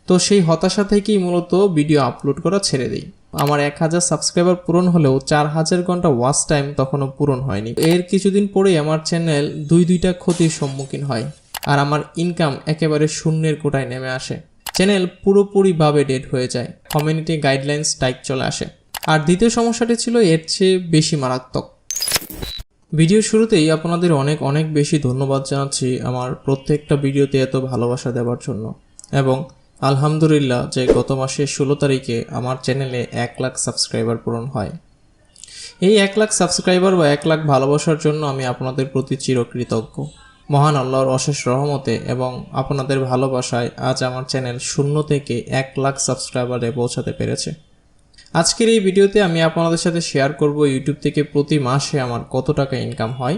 তো সেই হতাশা থেকেই মূলত ভিডিও আপলোড করা ছেড়ে দিই। আমার 1000 সাবস্ক্রাইবার পূরণ হলেও 4000 ঘন্টা ওয়াচ টাইম তখনও পূরণ হয়নি। এর কিছুদিন পরেই আমার চ্যানেল দুইটা ক্ষতির সম্মুখীন হয় আর আমার ইনকাম একেবারে শূন্যের কোটায় নেমে আসে। চ্যানেল পুরোপুরিভাবে ডেড হয়ে যায়, কমিউনিটি গাইডলাইন স্ট্রাইক চলে আসে। আর দ্বিতীয় সমস্যাটি ছিল এর চেয়ে বেশি মারাত্মক। ভিডিও শুরুতেই আপনাদের অনেক বেশি ধন্যবাদ জানাচ্ছি আমার প্রত্যেকটা ভিডিওতে এত ভালোবাসা দেওয়ার জন্য, এবং আলহামদুলিল্লাহ যে গত মাসের 16 তারিখে আমার চ্যানেলে 1 লাখ সাবস্ক্রাইবার পূরণ হয়। এই 1 লাখ সাবস্ক্রাইবার বা 1 লাখ ভালোবাসার জন্য আমি আপনাদের প্রতি চিরকৃতজ্ঞ। মহান আল্লাহর অশেষ রহমতে এবং আপনাদের ভালোবাসায় আজ আমার চ্যানেল 0 থেকে 1 লাখ সাবস্ক্রাইবারে পৌঁছাতে পেরেছে। আজকের এই ভিডিওতে আমি আপনাদের সাথে শেয়ার করব ইউটিউব থেকে প্রতি মাসে আমার কত টাকা ইনকাম হয়,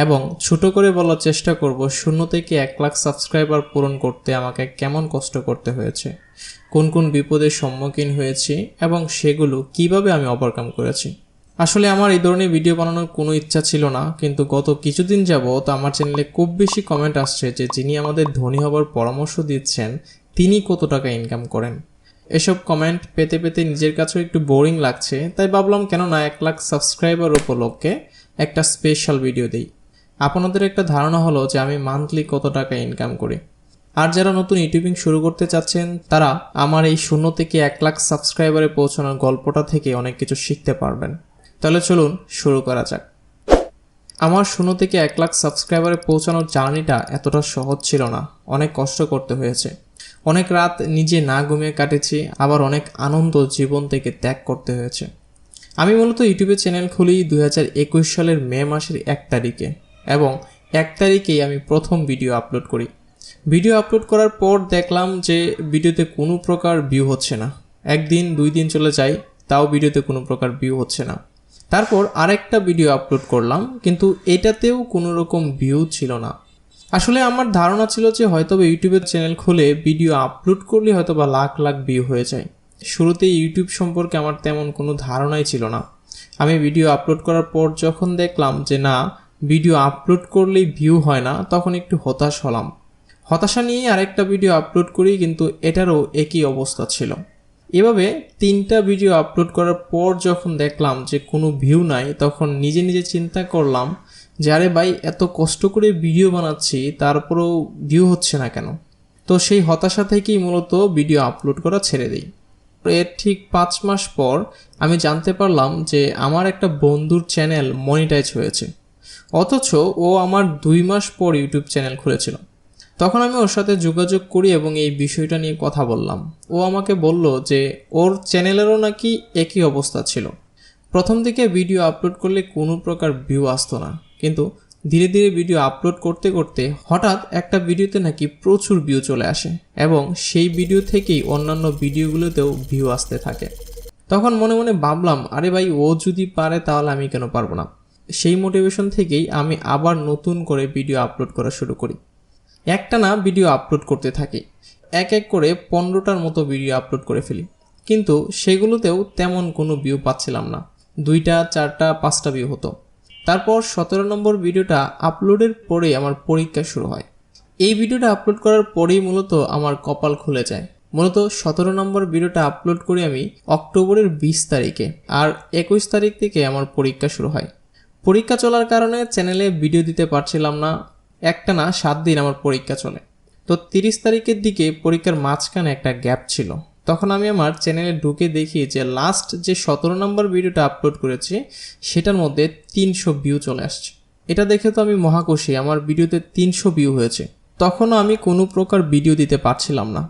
এবং ছোট করে বলার চেষ্টা করব 0 থেকে 1 লাখ সাবস্ক্রাইবার পূরণ করতে আমাকে কেমন কষ্ট করতে হয়েছে, কোন কোন বিপদের সম্মুখীন হয়েছি এবং সেগুলো কিভাবে আমি ওভারকাম করেছি। আসলে আমার এই ধরনের ভিডিও বানানোর কোনো ইচ্ছা ছিল না, কিন্তু গত কিছুদিন যাবত আমার চ্যানেলে খুব বেশি কমেন্ট আসছে যে যিনি আমাদের ধনী হবার পরামর্শ দিচ্ছেন তিনি কত টাকা ইনকাম করেন। এসব কমেন্ট পেতে পেতে নিজের কাছেও একটু বোরিং লাগছে, তাই ভাবলাম কেন না 1 লাখ সাবস্ক্রাইবার উপলক্ষে একটা স্পেশাল ভিডিও দিই। আপনাদের একটা ধারণা হলো যে আমি মান্থলি কত টাকা ইনকাম করি। আর যারা নতুন ইউটিউবিং শুরু করতে চাচ্ছেন তারা আমার এই 0 থেকে 1 লাখ সাবস্ক্রাইবারে পৌঁছানোর গল্পটা থেকে অনেক কিছু শিখতে পারবেন। তাহলে চলুন শুরু করা যাক। আমার 0 থেকে 1 লাখ সাবস্ক্রাইবারে পৌঁছানোর জার্নিটা এতটা সহজ ছিল না, অনেক কষ্ট করতে হয়েছে। অনেক রাত নিজে না ঘুমিয়ে কাটেছি, আবার অনেক আনন্দ জীবন থেকে ত্যাগ করতে হয়েছে। আমি মূলত ইউটিউবে চ্যানেল খুলি 2021 সালের মে মাসের 1 তারিখে, এবং 1 তারিখেই আমি প্রথম ভিডিও আপলোড করি। ভিডিও আপলোড করার পর দেখলাম যে ভিডিওতে কোনো প্রকার ভিউ হচ্ছে না। একদিন 2 দিন চলে যায়, তাও ভিডিওতে কোনো প্রকার ভিউ হচ্ছে না। তারপর আরেকটা ভিডিও আপলোড করলাম, কিন্তু এটাতেও কোনো রকম ভিউ ছিল না। আসলে আমার ধারণা ছিল যে হয়তোবা ইউটিউবের চ্যানেল খুলে ভিডিও আপলোড করলে হয়তোবা লাখ লাখ ভিউ হয়ে যায়। শুরুতে ইউটিউব সম্পর্কে আমার তেমন কোনো ধারণাই ছিল না। আমি ভিডিও আপলোড করার পর যখন দেখলাম যে না, ভিডিও আপলোড করলেই ভিউ হয় না, তখন একটু হতাশ হলাম। হতাশা নিয়েই আরেকটা ভিডিও আপলোড করি, কিন্তু এটারও একই অবস্থা ছিল। এভাবে 3টা ভিডিও আপলোড করার পর যখন দেখলাম যে কোনো ভিউ নাই, তখন নিজে নিজে চিন্তা করলাম যে আরে ভাই, এত কষ্ট করে ভিডিও বানাচ্ছি তারপরেও ভিউ হচ্ছে না কেন। তো সেই হতাশা থেকেই মূলত ভিডিও আপলোড করা ছেড়ে দিই। এর ঠিক 5 মাস পর আমি জানতে পারলাম যে আমার একটা বন্ধুর চ্যানেল মনিটাইজ হয়েছে, অথচ ও আমার 2 মাস পর ইউটিউব চ্যানেল খুলেছিল। তখন আমি ওর সাথে যোগাযোগ করি এবং এই বিষয়টা নিয়ে কথা বললাম। ও আমাকে বলল যে ওর চ্যানেলেরও নাকি একই অবস্থা ছিল। প্রথম দিকে ভিডিও আপলোড করলে কোনো প্রকার ভিউ আসতো না, কিন্তু ধীরে ধীরে ভিডিও আপলোড করতে করতে হঠাৎ একটা ভিডিওতে নাকি প্রচুর ভিউ চলে আসে, এবং সেই ভিডিও থেকেই অন্যান্য ভিডিওগুলোতেও ভিউ আসতে থাকে। তখন মনে মনে ভাবলাম আরে ভাই, ও যদি পারে তাহলে আমি কেন পারবো না। সেই মোটিভেশন থেকেই আমি আবার নতুন করে ভিডিও আপলোড করা শুরু করি। একটানা ভিডিও আপলোড করতে থাকি, এক এক করে 15টার মতো ভিডিও আপলোড করে ফেলি, কিন্তু সেগুলোতেও তেমন কোনো ভিউ পাচ্ছিলাম না। 2টা 4টা 5টা ভিউ হতো। তারপর 17 নম্বর ভিডিওটা আপলোডের পরেই আমার পরীক্ষা শুরু হয়। এই ভিডিওটা আপলোড করার পরেই মূলত আমার কপাল খুলে যায়। মূলত 17 নম্বর ভিডিওটা আপলোড করি আমি অক্টোবরের 20 তারিখে, আর 21 তারিখ থেকে আমার পরীক্ষা শুরু হয়। পরীক্ষা চলার কারণে চ্যানেলে ভিডিও দিতে পারছিলাম না। একটানা 7 দিন আমার পরীক্ষা চলে। তো 30 তারিখের দিকে পরীক্ষার মাঝখানে একটা গ্যাপ ছিল। তখন আমি আমার চ্যানেলে ঢুকে দেখি যে লাস্ট যে 17 নম্বর ভিডিওটা আপলোড করেছি সেটার মধ্যে 300 ভিউ চলে আসছে। এটা দেখে তো আমি মহাখুশি, আমার ভিডিওতে 300 ভিউ হয়েছে। তখনও আমি কোনো প্রকার ভিডিও দিতে পারছিলাম না।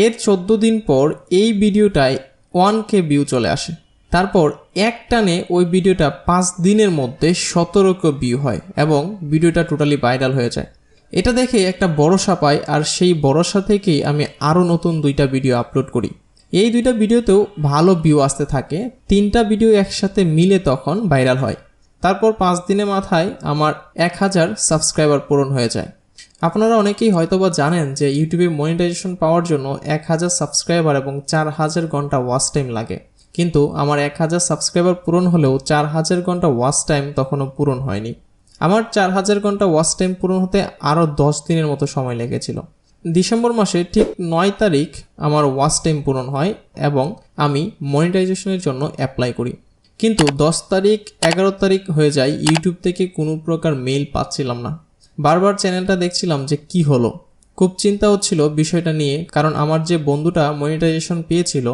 এর 14 দিন পর এই ভিডিওটায় 1K ভিউ চলে আসে। তারপর এক টানে ওই ভিডিওটা 5 দিনের মধ্যে 17K ভিউ হয়, এবং ভিডিওটা টোটালি ভাইরাল হয়ে যায়। এটা দেখে একটা ভরসা পাই, আর সেই ভরসা থেকেই আমি আরও নতুন 2টা ভিডিও আপলোড করি। এই 2টা ভিডিওতেও ভালো ভিউ আসতে থাকে। 3টা ভিডিও একসাথে মিলে তখন ভাইরাল হয়। তারপর 5 দিনের মাথায় আমার 1000 সাবস্ক্রাইবার পূরণ হয়ে যায়। আপনারা অনেকেই হয়তোবা জানেন যে ইউটিউবে মনিটাইজেশন পাওয়ার জন্য 1000 সাবস্ক্রাইবার এবং 4000 ঘন্টা ওয়াচ টাইম লাগে, কিন্তু আমার 1000 সাবস্ক্রাইবার পূরণ হলেও 4000 ঘন্টা ওয়াচ টাইম তখনও পূরণ হয়নি। আমার 4000 ঘন্টা ওয়াচ টাইম পূরণ হতে আরও 10 দিনের মতো সময় লেগেছিল। ডিসেম্বর মাসে ঠিক 9 তারিখ আমার ওয়াচ টাইম পূরণ হয় এবং আমি মনিটাইজেশনের জন্য অ্যাপ্লাই করি। কিন্তু 10 তারিখ 11 তারিখ হয়ে যায়, ইউটিউব থেকে কোনো প্রকার মেইল পাচ্ছিলাম না। বারবার চ্যানেলটা দেখছিলাম যে কি হলো, খুব চিন্তা হচ্ছিল বিষয়টা নিয়ে, কারণ আমার যে বন্ধুটা মনিটাইজেশন পেয়েছিল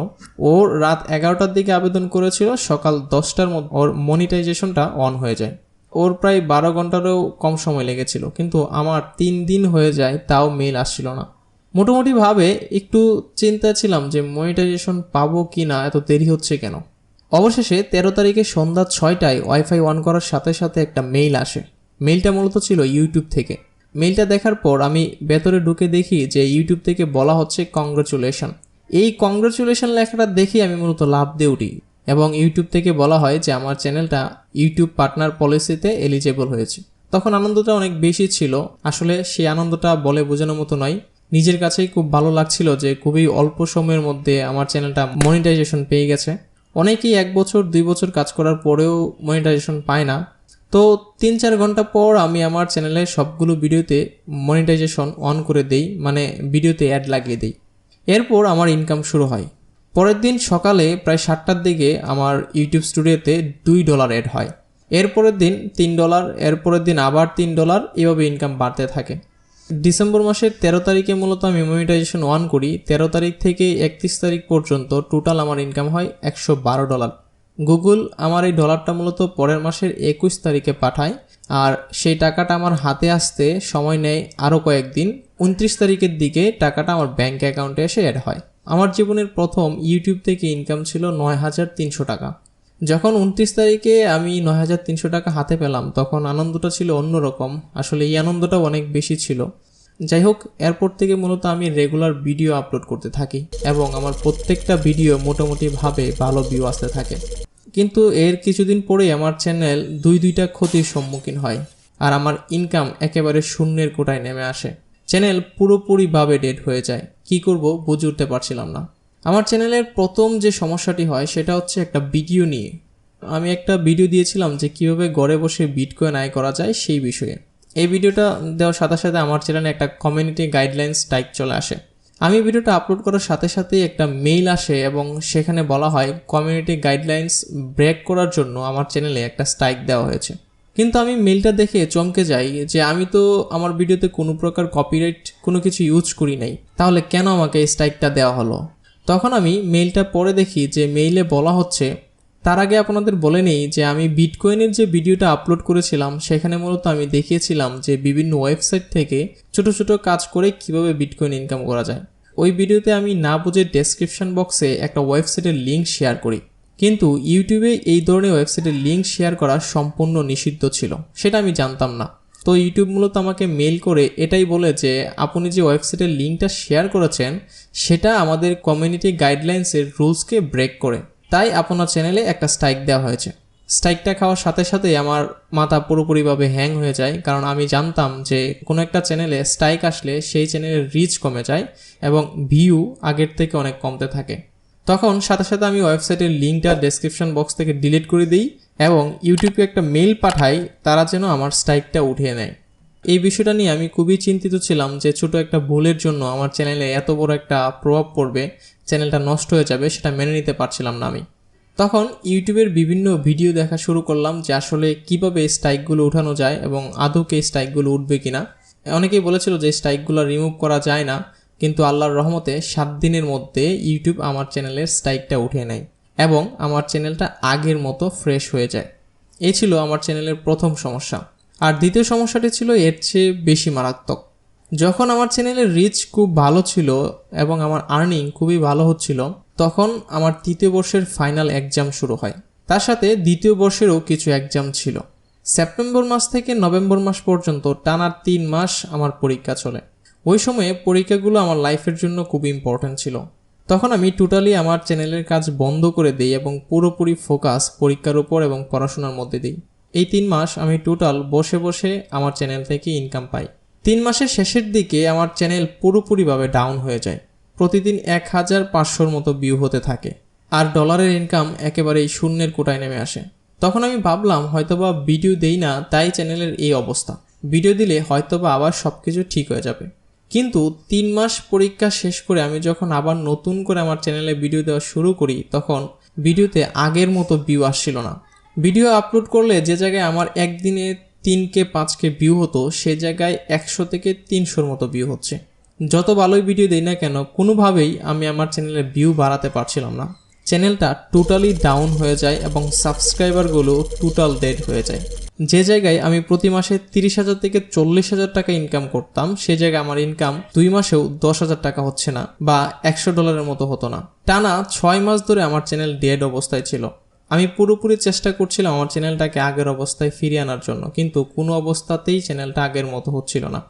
ও রাত 11টার দিকে আবেদন করেছিল, সকাল 10টার মধ্যে ওর মনিটাইজেশনটা অন হয়ে যায়। ওর প্রায় 12 ঘন্টারও কম সময় লেগেছিল, কিন্তু আমার 3 দিন হয়ে যায় তাও মেইল আসছিল না। মোটামুটিভাবে একটু চিন্তা ছিলাম যে মনিটাইজেশন পাবো কি না, এত দেরি হচ্ছে কেন। অবশেষে 13 তারিখে সন্ধ্যা 6টায় ওয়াইফাই অন করার সাথে সাথে একটা মেইল আসে। মেইলটা মূলত ছিল ইউটিউব থেকে। মেইলটা দেখার পর আমি ভেতরে ঢুকে দেখি যে ইউটিউব থেকে বলা হচ্ছে কংগ্রাচুলেশন। এই কংগ্রাচুলেশন লেখাটা দেখি আমি মূলত লাফ দিয়ে উঠি এবং ইউটিউব থেকে বলা হয় যে আমার চ্যানেলটা ইউটিউব পার্টনার পলিসিতে এলিজেবল হয়েছে। তখন আনন্দটা অনেক বেশি ছিল, আসলে সেই আনন্দটা বলে বোঝানোর মতো নয়। নিজের কাছেই খুব ভালো লাগছিল যে খুবই অল্প সময়ের মধ্যে আমার চ্যানেলটা মনিটাইজেশন পেয়ে গেছে। অনেকেই 1 বছর 2 বছর কাজ করার পরেও মনিটাইজেশন পায় না। তো 3-4 ঘন্টা পর আমি আমার চ্যানেলের সবগুলো ভিডিওতে মনিটাইজেশন অন করে দেই, মানে ভিডিওতে অ্যাড লাগিয়ে দিই। এরপর আমার ইনকাম শুরু হয়। পরের দিন সকালে প্রায় 7টার দিকে আমার ইউটিউব স্টুডিওতে $2 অ্যাড হয়। এরপরের দিন $3, এরপরের দিন আবার $3, এভাবে ইনকাম বাড়তে থাকে। ডিসেম্বর মাসের 13 তারিখে মূলত আমি মনিটাইজেশন অন করি। 13 তারিখ থেকে 31 তারিখ পর্যন্ত টোটাল আমার ইনকাম হয় $112। গুগল আমার এই ডলারটা মূলত পরের মাসের 21 তারিখে পাঠায়, আর সেই টাকাটা আমার হাতে আসতে সময় নেয় আরও কয়েকদিন। 29 তারিখের দিকে টাকাটা আমার ব্যাঙ্ক অ্যাকাউন্টে এসে অ্যাড হয়। আমার জীবনের প্রথম ইউটিউব থেকে ইনকাম ছিল 9,300 টাকা। যখন 29 তারিখে আমি 9,300 টাকা হাতে পেলাম, তখন আনন্দটা ছিল অন্যরকম। আসলে এই আনন্দটাও অনেক বেশি ছিল। যাই হোক, এরপর থেকে মূলত আমি রেগুলার ভিডিও আপলোড করতে থাকি এবং আমার প্রত্যেকটা ভিডিও মোটামুটিভাবে ভালো ভিউ আসতে থাকে। কিন্তু এর কিছুদিন পরেই আমার চ্যানেল দুইটা ক্ষতির সম্মুখীন হয়, আর আমার ইনকাম একেবারে শূন্যের কোটায় নেমে আসে। চ্যানেল পুরোপুরিভাবে ডেড হয়ে যায়। কি করব বুঝে উঠতে পারছিলাম না। আমার চ্যানেলের প্রথম যে সমস্যাটি হয় সেটা হচ্ছে একটা ভিডিও নিয়ে। আমি একটা ভিডিও দিয়েছিলাম যে কিভাবে ঘরে বসে বিটকয়েন আয় করা যায় সেই বিষয়ে। এই ভিডিওটা দেওয়ার সাথে সাথে আমার চ্যানেলে একটা কমিউনিটি গাইডলাইন্স টাইপ চলে আসে। আমি ভিডিওটা আপলোড করার সাথে সাথেই একটা মেইল আসে এবং সেখানে বলা হয় কমিউনিটি গাইডলাইন্স ব্রেক করার জন্য আমার চ্যানেলে একটা স্ট্রাইক দেওয়া হয়েছে। কিন্তু আমি মেইলটা দেখে চমকে যাই যে আমি তো আমার ভিডিওতে কোনো প্রকার কপিরাইট কোনো কিছু ইউজ করি নাই, তাহলে কেন আমাকে এই স্ট্রাইকটা দেওয়া হলো। তখন আমি মেইলটা পড়ে দেখি যে মেইলে বলা হচ্ছে, তার আগে আপনাদের বলে নেই যে আমি বিটকয়েনের যে ভিডিওটা আপলোড করেছিলাম সেখানে মূলত আমি দেখিয়েছিলাম যে বিভিন্ন ওয়েবসাইট থেকে ছোট ছোট কাজ করে কিভাবে বিটকয়েন ইনকাম করা যায়। ওই ভিডিওতে আমি না বুঝে ডেসক্রিপশন বক্সে একটা ওয়েবসাইটের লিঙ্ক শেয়ার করি, কিন্তু ইউটিউবে এই ধরনের ওয়েবসাইটের লিঙ্ক শেয়ার করা সম্পূর্ণ নিষিদ্ধ ছিল, সেটা আমি জানতাম না। তো ইউটিউব মূলত আমাকে মেইল করে এটাই বলে যে আপনি যে ওয়েবসাইটের লিঙ্কটা শেয়ার করেছেন সেটা আমাদের কমিউনিটি গাইডলাইন্সের রুলসকে ব্রেক করে, তাই আপনার চ্যানেলে একটা স্ট্রাইক দেওয়া হয়েছে। স্ট্রাইকটা খাওয়ার সাথে সাথেই আমার মাথা পুরোপুরিভাবে হ্যাং হয়ে যায়, কারণ আমি জানতাম যে কোনো একটা চ্যানেলে স্ট্রাইক আসলে সেই চ্যানেলের রিচ কমে যায় এবং ভিউ আগের থেকে অনেক কমতে থাকে। তখন সাথে সাথে আমি ওয়েবসাইটের লিঙ্কটা ডেসক্রিপশন বক্স থেকে ডিলিট করে দিই এবং ইউটিউবকে একটা মেইল পাঠাই, তারা যেন আমার স্ট্রাইকটা উঠিয়ে নেয়। এই বিষয়টা নিয়ে আমি খুবই চিন্তিত ছিলাম যে ছোট একটা ভুলের জন্য আমার চ্যানেলে এত বড় একটা প্রভাব পড়বে, চ্যানেলটা নষ্ট হয়ে যাবে, সেটা মেনে নিতে পারছিলাম না আমি। তখন ইউটিউবের বিভিন্ন ভিডিও দেখা শুরু করলাম যে আসলে কিভাবে স্ট্রাইকগুলো উঠানো যায় এবং আদৌ এই স্ট্রাইকগুলো উঠবে কিনা। অনেকেই বলেছিল যে স্ট্রাইকগুলো রিমুভ করা যায় না, কিন্তু আল্লাহর রহমতে 7 দিনের মধ্যে ইউটিউব আমার চ্যানেলের স্ট্রাইকটা উঠিয়ে নেয় এবং আমার চ্যানেলটা আগের মতো ফ্রেশ হয়ে যায়। এই ছিল আমার চ্যানেলের প্রথম সমস্যা। আর দ্বিতীয় সমস্যাটি ছিল এর চেয়ে বেশি মারাত্মক। যখন আমার চ্যানেলের রিচ খুব ভালো ছিল এবং আমার আর্নিং খুবই ভালো হচ্ছিল, তখন আমার 3য় বর্ষের ফাইনাল এক্সাম শুরু হয়। তার সাথে 2য় বর্ষেরও কিছু এক্সাম ছিল। সেপ্টেম্বর মাস থেকে নভেম্বর মাস পর্যন্ত টানা 3 মাস আমার পরীক্ষা চলে। ওই সময়ে পরীক্ষাগুলো আমার লাইফের জন্য খুব ইম্পর্ট্যান্ট ছিল। তখন আমি টোটালি আমার চ্যানেলের কাজ বন্ধ করে দিই এবং পুরোপুরি ফোকাস পরীক্ষার উপর এবং পড়াশোনার মধ্যে দিই। এই 3 মাস আমি টোটাল বসে বসে আমার চ্যানেল থেকে ইনকাম পাই। 3 মাসের শেষের দিকে আমার চ্যানেল পুরোপুরিভাবে ডাউন হয়ে যায়। প্রতিদিন 1,500-র মতো ভিউ হতে থাকে, আর ডলারের ইনকাম একেবারেই শূন্যের কোটায় নেমে আসে। তখন আমি ভাবলাম হয়তোবা ভিডিও দেই না, তাই চ্যানেলের এই অবস্থা। ভিডিও দিলে হয়তোবা আবার সব কিছু ঠিক হয়ে যাবে। কিন্তু 3 মাস পরীক্ষা শেষ করে আমি যখন আবার নতুন করে আমার চ্যানেলে ভিডিও দেওয়া শুরু করি তখন ভিডিওতে আগের মতো ভিউ আসছিল না। ভিডিও আপলোড করলে যে জায়গায় আমার একদিনে 3K 5K ভিউ হতো সে জায়গায় 100 থেকে 300-র মতো ভিউ হচ্ছে। যত ভালোই ভিডিও দেই না কেন কোনোভাবেই আমি আমার চ্যানেলের ভিউ বাড়াতে পারছিলাম না। চ্যানেলটা টোটালি ডাউন হয়ে যায় এবং সাবস্ক্রাইবারগুলো টোটাল ডেড হয়ে যায়। যে জায়গায় আমি প্রতি মাসে 30,000 থেকে 40,000 টাকা ইনকাম করতাম সে জায়গায় আমার ইনকাম 2 মাসেও 10,000 টাকা হচ্ছে না বা $100 মতো হতো না। টানা 6 মাস ধরে আমার চ্যানেল ডেড অবস্থায় ছিল। আমি পুরোপুরি চেষ্টা করছিলাম আমার চ্যানেলটাকে আগের অবস্থায় ফিরিয়ে আনার জন্য, কিন্তু কোনো অবস্থাতেই চ্যানেলটা আগের মতো হচ্ছিল না।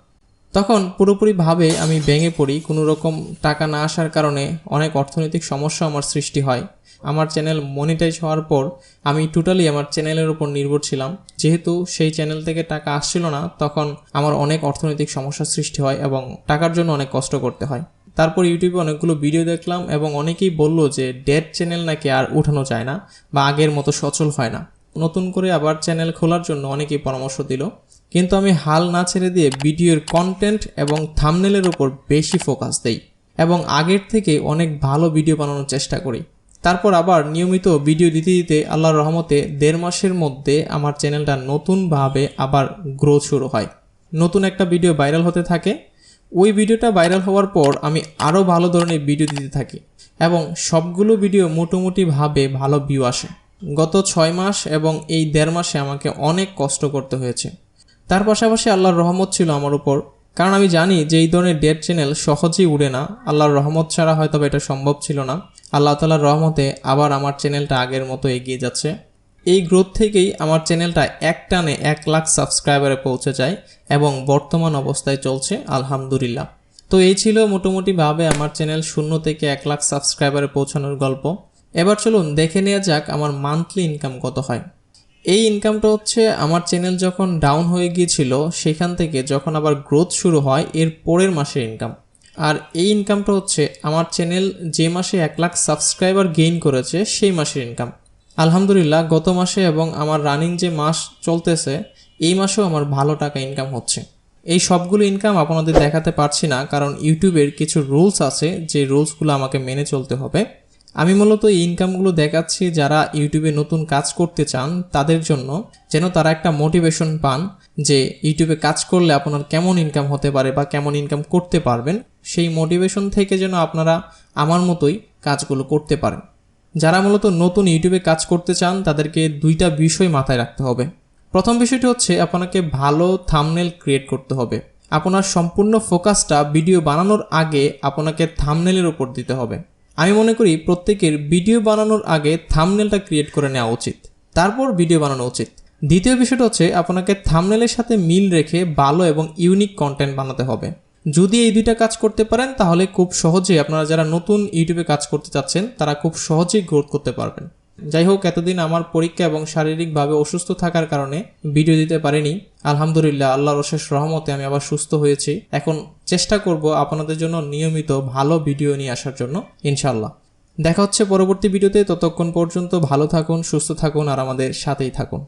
তখন পুরোপুরিভাবে আমি ভেঙে পড়ি। কোনো রকম টাকা না আসার কারণে অনেক অর্থনৈতিক সমস্যা আমার সৃষ্টি হয়। আমার চ্যানেল মনিটাইজ হওয়ার পর আমি টোটালি আমার চ্যানেলের উপর নির্ভর ছিলাম। যেহেতু সেই চ্যানেল থেকে টাকা আসছিল না তখন আমার অনেক অর্থনৈতিক সমস্যার সৃষ্টি হয় এবং টাকার জন্য অনেক কষ্ট করতে হয়। তারপর ইউটিউবে অনেকগুলো ভিডিও দেখলাম এবং অনেকেই বলল যে ডেড চ্যানেল নাকি আর উঠানো যায় না বা আগের মতো সচল হয় না। নতুন করে আবার চ্যানেল খোলার জন্য অনেকেই পরামর্শ দিল, কিন্তু আমি হাল না ছেড়ে দিয়ে ভিডিওর কন্টেন্ট এবং থাম্বনেলের উপর বেশি ফোকাস দেই এবং আগের থেকে অনেক ভালো ভিডিও বানানোর চেষ্টা করি। তারপর আবার নিয়মিত ভিডিও দিতে দিতে আল্লাহর রহমতে 1.5 মাসের মধ্যে আমার চ্যানেলটা নতুনভাবে আবার গ্রোথ শুরু হয়। নতুন একটা ভিডিও ভাইরাল হতে থাকে। ওই ভিডিওটা ভাইরাল হওয়ার পর আমি আরও ভালো ধরনের ভিডিও দিতে থাকি এবং সবগুলো ভিডিও মোটামুটিভাবে ভালো ভিউ আসে। গত 6 মাস এবং এই 1.5 মাসে আমাকে অনেক কষ্ট করতে হয়েছে। তার পাশাপাশি আল্লাহর রহমত ছিল আমার উপর, কারণ আমি জানি যে এই ধরনের ডেড চ্যানেল সহজেই উড়ে না। আল্লাহর রহমত ছাড়া হয়তো এটা সম্ভব ছিল না। আল্লাহ তাআলার রহমতে আবার আমার চ্যানেলটা আগের মতো এগিয়ে যাচ্ছে। এই গ্রোথ থেকেই আমার চ্যানেলটা একটানে 1 লাখ সাবস্ক্রাইবারে পৌঁছে যায় এবং বর্তমান অবস্থায় চলছে আলহামদুলিল্লাহ। তো এই ছিল মোটামুটিভাবে আমার চ্যানেল 0 থেকে 1 লাখ সাবস্ক্রাইবারে পৌঁছানোর গল্প। এবার চলুন দেখে নেওয়া যাক আমার মান্থলি ইনকাম কত হয়। এই ইনকামটা হচ্ছে আমার চ্যানেল যখন ডাউন হয়ে গিয়েছিল সেখান থেকে যখন আবার গ্রোথ শুরু হয় এর পরের মাসের ইনকাম। আর এই ইনকামটা হচ্ছে আমার চ্যানেল যে মাসে 1 লাখ সাবস্ক্রাইবার গেইন করেছে সেই মাসের ইনকাম। আলহামদুলিল্লাহ গত মাসে এবং আমার রানিং যে মাস চলতেছে এই মাসেও আমার ভালো টাকা ইনকাম হচ্ছে। এই সবগুলো ইনকাম আপনাদের দেখাতে পারছি না, কারণ ইউটিউবের কিছু রুলস আছে যে রুলসগুলো আমাকে মেনে চলতে হবে। আমি মূলত এই ইনকামগুলো দেখাচ্ছি যারা ইউটিউবে নতুন কাজ করতে চান তাদের জন্য, যেন তারা একটা মোটিভেশন পান যে ইউটিউবে কাজ করলে আপনার কেমন ইনকাম হতে পারে বা কেমন ইনকাম করতে পারবেন। সেই মোটিভেশন থেকে যেন আপনারা আমার মতোই কাজগুলো করতে পারেন। যারা মূলত নতুন ইউটিউবে কাজ করতে চান তাদেরকে 2টা বিষয় মাথায় রাখতে হবে। প্রথম বিষয়টি হচ্ছে আপনাকে ভালো থাম্বনেল ক্রিয়েট করতে হবে। আপনার সম্পূর্ণ ফোকাসটা ভিডিও বানানোর আগে আপনাকে থাম্বনেলের উপর দিতে হবে। আমি মনে করি প্রত্যেকের ভিডিও বানানোর আগে থাম্বনেলটা ক্রিয়েট করে নেওয়া উচিত, তারপর ভিডিও বানানো উচিত। দ্বিতীয় বিষয়টা হচ্ছে আপনাকে থাম্বনেলের সাথে মিল রেখে ভালো এবং ইউনিক কন্টেন্ট বানাতে হবে। যদি এই 2টা কাজ করতে পারেন তাহলে খুব সহজেই আপনারা যারা নতুন ইউটিউবে কাজ করতে চাচ্ছেন তারা খুব সহজেই গ্রোথ করতে পারবেন। যাই হোক, এতদিন আমার পরীক্ষা এবং শারীরিকভাবে অসুস্থ থাকার কারণে ভিডিও দিতে পারিনি। আলহামদুলিল্লাহ আল্লাহর অশেষ রহমতে আমি আবার সুস্থ হয়েছি। এখন চেষ্টা করব আপনাদের জন্য নিয়মিত ভালো ভিডিও নিয়ে আসার জন্য ইনশাআল্লাহ। দেখা হচ্ছে পরবর্তী ভিডিওতে। ততক্ষণ পর্যন্ত ভালো থাকুন, সুস্থ থাকুন আর আমাদের সাথেই থাকুন।